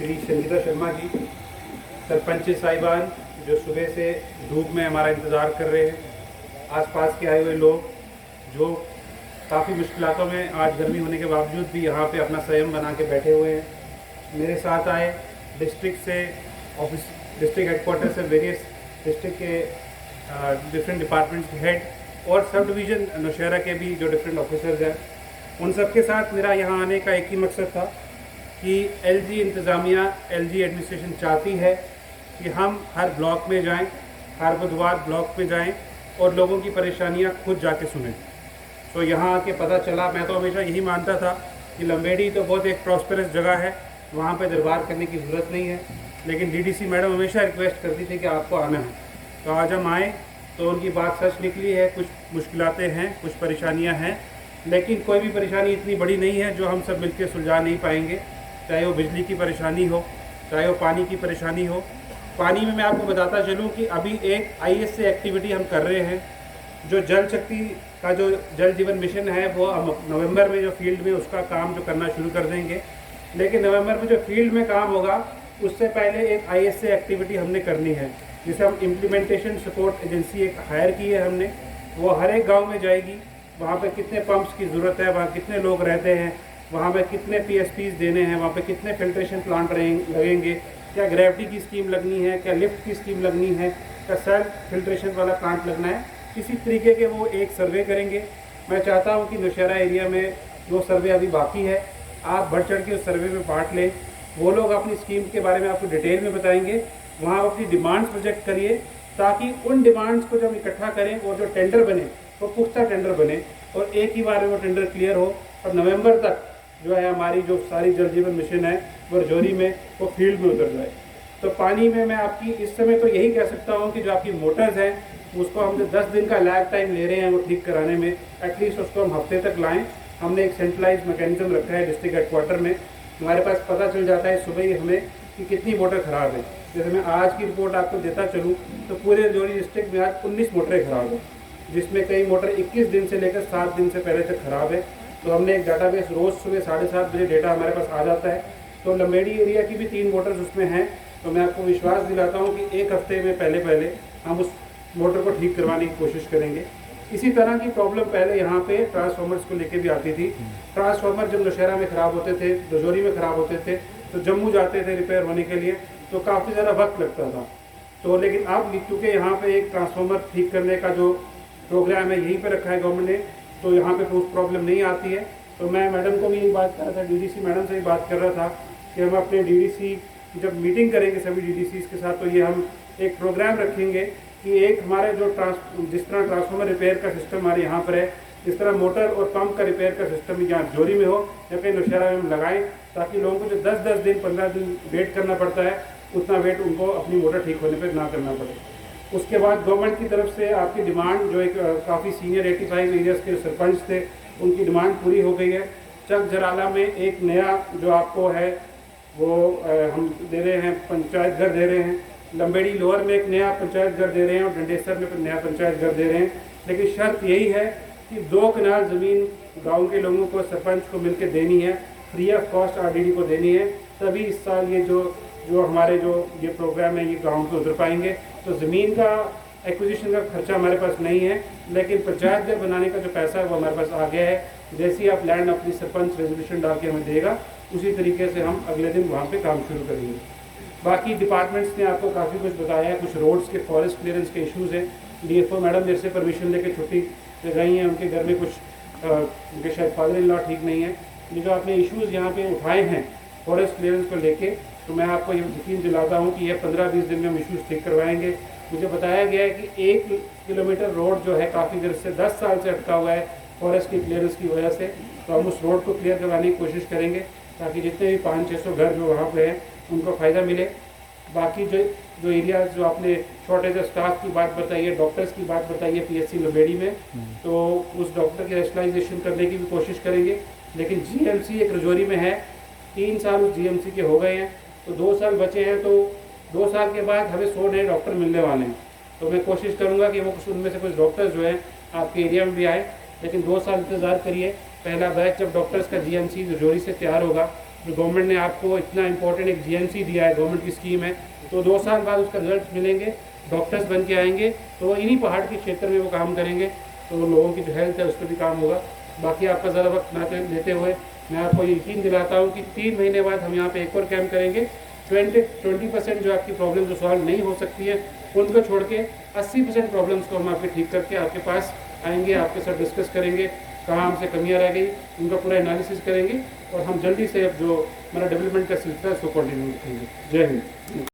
श्री संगीता शर्मा जी, सरपंच साहिबान जो सुबह से धूप में हमारा इंतज़ार कर रहे हैं, आसपास के आए हुए लोग जो काफ़ी मुश्किलों में आज गर्मी होने के बावजूद भी यहाँ पे अपना संयम बना के बैठे हुए हैं। मेरे साथ आए डिस्ट्रिक्ट से ऑफिस, डिस्ट्रिक्ट हेडक्वार्टर से वेरियस डिस्ट्रिक्ट के डिफरेंट डिपार्टमेंट्स के हेड और सब डिवीज़न नौशहरा के भी जो डिफरेंट ऑफिसर्स हैं, उन सब के साथ मेरा यहाँ आने का एक ही मकसद था कि एलजी इंतज़ामिया, एलजी एडमिनिस्ट्रेशन चाहती है कि हम हर ब्लॉक में जाएं, हर बुधवार ब्लॉक में जाएं और लोगों की परेशानियां खुद जाके सुनें। तो यहाँ आके पता चला, मैं तो हमेशा यही मानता था कि लंबेड़ी तो बहुत एक प्रॉस्पेरस जगह है, वहाँ पे दरबार करने की ज़रूरत नहीं है, लेकिन डीडीसी मैडम हमेशा रिक्वेस्ट करती थी कि आपको आना है। तो आज हम आए तो उनकी बात सच निकली है। कुछ मुश्किलातें हैं, कुछ परेशानियाँ हैं, लेकिन कोई भी परेशानी इतनी बड़ी नहीं है जो हम सब मिलकर सुलझा नहीं पाएंगे। चाहे वो बिजली की परेशानी हो, चाहे वो पानी की परेशानी हो। पानी में मैं आपको बताता चलूँ कि अभी एक ISA एक्टिविटी हम कर रहे हैं, जो जल शक्ति का जो जल जीवन मिशन है वो हम नवंबर में जो फील्ड में उसका काम जो करना शुरू कर देंगे। लेकिन नवंबर में जो फील्ड में काम होगा उससे पहले एक ISA एक्टिविटी हमने करनी है, जिसे हम इम्प्लीमेंटेशन सपोर्ट एजेंसी एक हायर की है हमने। वो हर एक गाँव में जाएगी, वहाँ पर कितने पंप्स की ज़रूरत है, वहाँ कितने लोग रहते हैं, वहाँ पे कितने PSPs देने हैं, वहाँ पे कितने फिल्ट्रेशन प्लांट लगेंगे, क्या ग्रेविटी की स्कीम लगनी है, क्या लिफ्ट की स्कीम लगनी है, क्या सेल्फ फिल्ट्रेशन वाला प्लांट लगना है, इसी तरीके के वो एक सर्वे करेंगे। मैं चाहता हूँ कि नौशहरा एरिया में जो सर्वे अभी बाकी है, आप बढ़ चढ़ के उस सर्वे में पार्ट लें। वो लोग अपनी स्कीम के बारे में आपको डिटेल में बताएंगे, वहाँ आप अपनी डिमांड्स प्रोजेक्ट करिए, ताकि उन डिमांड्स को जब हम इकट्ठा करें और जो टेंडर बने वो पुख्ता टेंडर बने और एक ही बार में वो टेंडर क्लियर हो और नवंबर तक जो है हमारी जो सारी जल जीवन मिशन है वो रजौरी में वो फील्ड में उतर जाए। तो पानी में मैं आपकी इस समय तो यही कह सकता हूँ कि जो आपकी मोटर्स हैं उसको हम जो 10 दिन का लैग टाइम ले रहे हैं वो ठीक कराने में, एटलीस्ट उसको हम हफ्ते तक लाएं। हमने एक सेंट्रलाइज मैकेनिज्म रखा है डिस्ट्रिक्ट हेडक्वार्टर में, हमारे पास पता चल जाता है सुबह ही हमें कि कितनी मोटर ख़राब है। जैसे मैं आज की रिपोर्ट आपको देता चलूँ तो पूरे रजौरी डिस्ट्रिक्ट में आज 19 मोटरें ख़राब है, जिसमें कई मोटर 21 दिन से लेकर 7 दिन से पहले तक ख़राब है। तो हमने एक डाटाबेस रोज़ सुबह 7:30 बजे डेटा हमारे पास आ जाता है। तो लंबेड़ी एरिया की भी 3 मोटर्स उसमें हैं। तो मैं आपको विश्वास दिलाता हूँ कि एक हफ्ते में पहले हम उस मोटर को ठीक करवाने की कोशिश करेंगे। इसी तरह की प्रॉब्लम पहले यहाँ पे ट्रांसफार्मर्स को लेके भी आती थी। ट्रांसफार्मर जब नौशहरा में ख़राब होते थे, रजौरी में ख़राब होते थे, तो जम्मू जाते थे रिपेयर होने के लिए, तो काफ़ी ज़्यादा वक्त लगता था। तो लेकिन अब चूँकि यहाँ पे एक ट्रांसफार्मर ठीक करने का जो प्रोग्राम है यहीं पर रखा है गवर्नमेंट ने, तो यहाँ पे कोई प्रॉब्लम नहीं आती है। तो मैं मैडम को भी यही बात कर रहा था, डीडीसी मैडम से ही बात कर रहा था कि हम अपने डीडीसी जब मीटिंग करेंगे सभी डीडीसीज के साथ, तो ये हम एक प्रोग्राम रखेंगे कि एक हमारे जो जिस तरह ट्रांसफार्मर रिपेयर का सिस्टम हमारे यहाँ पर है, इस तरह मोटर और पंप का रिपेयर का सिस्टम यहाँ रजौरी में हो या कहीं नौशहरा में हम लगाएं, ताकि लोगों को जो 10-10 दिन 15 दिन वेट करना पड़ता है, उतना वेट उनको अपनी मोटर ठीक होने पर ना करना पड़े। उसके बाद गवर्नमेंट की तरफ से आपकी डिमांड जो एक काफ़ी सीनियर 85 एरियाज़ के सरपंच थे, उनकी डिमांड पूरी हो गई है। चक जराला में एक नया जो आपको है वो हम दे रहे हैं, पंचायत घर दे रहे हैं। लंबेड़ी लोअर में एक नया पंचायत घर दे रहे हैं और डंडेसर में नया पंचायत घर दे रहे हैं। लेकिन शर्त यही है कि 2 कनाल ज़मीन गाँव के लोगों को, सरपंच को मिलकर देनी है, फ्री ऑफ कॉस्ट RDD को देनी है। तभी इस साल ये जो हमारे जो ये प्रोग्राम है ये गाँव पे उतर पाएंगे। तो ज़मीन का एक्विजिशन का खर्चा हमारे पास नहीं है, लेकिन पंचायत घर बनाने का जो पैसा है वो हमारे पास आ गया है। जैसे ही आप लैंड अपनी सरपंच रेजोल्यूशन डाल के हमें देगा, उसी तरीके से हम अगले दिन वहाँ पे काम शुरू करेंगे। बाकी डिपार्टमेंट्स ने आपको काफ़ी कुछ बताया है। कुछ रोड्स के फॉरेस्ट क्लियरेंस के इश्यूज़ हैं। DFO मैडम मेरे से परमिशन लेके छुट्टी गई हैं, उनके घर में कुछ उनके शायद फादर इन लॉ ठीक नहीं है। ये जो आपने इश्यूज़ यहाँ पे उठाए हैं फॉरेस्ट क्लियरेंस को लेके, तो मैं आपको ये यकीन दिलाता हूँ कि ये 15-20 दिन में हम इश्यूज़ ठीक करवाएंगे। मुझे बताया गया है कि 1 किलोमीटर रोड जो है काफ़ी देर से 10 साल से अटका हुआ है फॉरेस्ट की क्लियरेंस की वजह से, तो हम उस रोड को क्लियर करवाने की कोशिश करेंगे, ताकि जितने भी 500-600 घर जो वहाँ पे हैं उनको फ़ायदा मिले। बाकी जो एरियाज जो आपने शॉर्टेज ऑफ स्टाफ की बात बताई है, डॉक्टर्स की बात बताई है PSC लंबेड़ी में, तो उस डॉक्टर की रेशनलाइजेशन करने की भी कोशिश करेंगे। लेकिन GMC एक रजौरी में है, 3 साल उस GMC के हो गए हैं, तो 2 साल बचे हैं। तो 2 साल के बाद हमें 100 नए डॉक्टर मिलने वाले हैं। तो मैं कोशिश करूँगा कि वो उनमें से कुछ डॉक्टर्स जो हैं आपके एरिया में भी आए, लेकिन 2 साल इंतज़ार करिए। पहला बैच जब डॉक्टर्स का GMC रजौरी से तैयार होगा जो गवर्नमेंट ने आपको इतना इंपॉर्टेंट एक जीएनसी दिया है, गवर्नमेंट की स्कीम है, तो 2 साल बाद उसका रिजल्ट मिलेंगे, डॉक्टर्स बन के आएंगे, तो वो इन्हीं पहाड़ के क्षेत्र में वो काम करेंगे, तो लोगों की जो हेल्थ है उस पर भी काम होगा। बाकी आपका ज़्यादा वक्त ना लेते हुए मैं आपको यकीन दिलाता हूँ कि 3 महीने बाद हम यहाँ पे एक और कैंप करेंगे। 20% जो आपकी प्रॉब्लम जो सॉल्व नहीं हो सकती है उनको छोड़ के 80% प्रॉब्लम्स को हम आपके ठीक करके आपके पास आएंगे, आपके साथ डिस्कस करेंगे कहाँ हमसे कमियाँ रह गई, उनका पूरा एनालिसिस करेंगे और हम जल्दी से अब जो हमारा डेवलपमेंट का सिलसिला है उसको कंटिन्यू रखेंगे। जय हिंद।